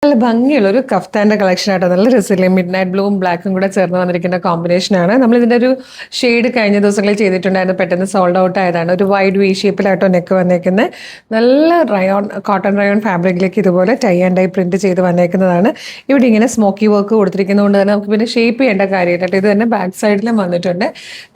നല്ല ഭംഗിയുള്ള ഒരു കഫ്താന്റെ കളക്ഷൻ ആട്ടോ. നല്ല രസമില്ലേ, മിഡ് നൈറ്റ് ബ്ലൂവും ബ്ലാക്കും കൂടെ ചേർന്ന് വന്നിരിക്കുന്ന കോമ്പിനേഷനാണ്. നമ്മൾ ഇതിന്റെ ഒരു ഷെയ്ഡ് കഴിഞ്ഞ ദിവസങ്ങളിൽ ചെയ്തിട്ടുണ്ടായിരുന്നു, പെട്ടെന്ന് സോൾഡ് ഔട്ട് ആയതാണ്. ഒരു വൈഡ് വി ഷേപ്പിലാട്ടോ നെക്ക് വന്നേക്കുന്നത്. നല്ല റയോൺ, കോട്ടൺ റയോൺ ഫാബ്രിക്കിലേക്ക് ഇതുപോലെ ടൈ ആൻഡ് ഡൈ പ്രിന്റ് ചെയ്ത് വന്നേക്കുന്നതാണ്. ഇവിടെ ഇങ്ങനെ സ്മോക്കി വർക്ക് കൊടുത്തിരിക്കുന്നതുകൊണ്ട് തന്നെ നമുക്ക് പിന്നെ ഷേപ്പ് ചെയ്യേണ്ട കാര്യമില്ല. ഇത് തന്നെ ബാക്ക് സൈഡിലും വന്നിട്ടുണ്ട്.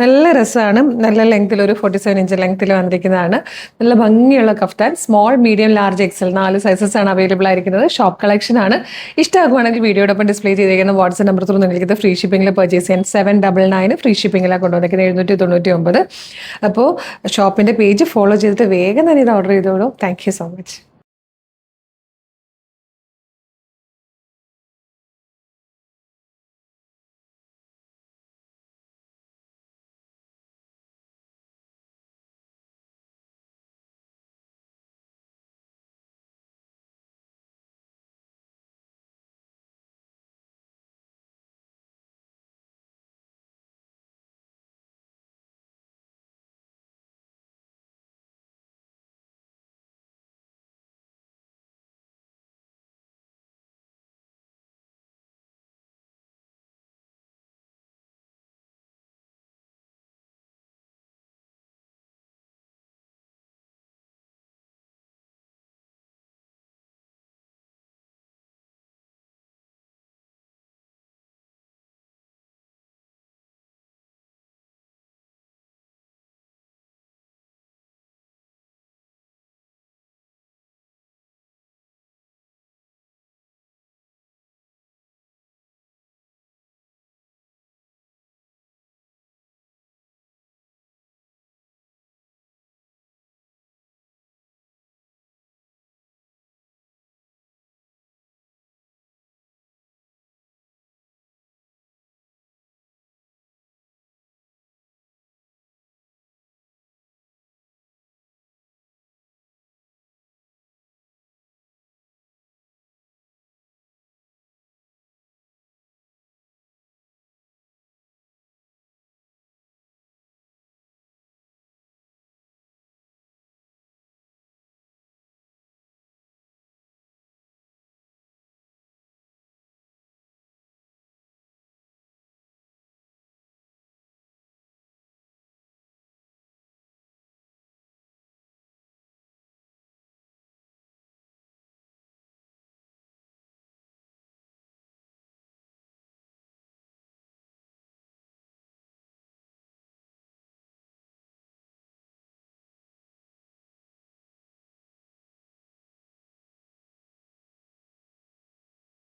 നല്ല രസമാണ്. നല്ല ലെങ്ത്തിൽ, ഒരു 47 ഇഞ്ച് ലെങ്ത്തിൽ വന്നിരിക്കുന്നതാണ്. നല്ല ഭംഗിയുള്ള kaftan. Small, medium, large, XL 4 sizes ആണ് അവൈലബിൾ ആയിരിക്കുന്നത്. ഷോപ്പ് കളക്ഷൻ ആണ്. ഇഷ്ടമാകുവാണെങ്കിൽ വീഡിയോടൊപ്പം ഡിസ്പ്ലേ ചെയ്തിരിക്കുന്ന വാട്സ്ആപ്പ് നമ്പർ ത്രൂ നിങ്ങൾക്ക് ഫ്രീ ഷിപ്പിംഗിൽ പർച്ചേസ് ചെയ്യാൻ 799 ഫ്രീ ഷിപ്പിംഗിലാണ് കൊണ്ടുവന്നിരിക്കുന്നത് 799. അപ്പോൾ ഷോപ്പിൻ്റെ പേജ് ഫോളോ ചെയ്തിട്ട് വേഗം തന്നെ ഇത് ഓർഡർ ചെയ്തോളൂ. Thank you so much.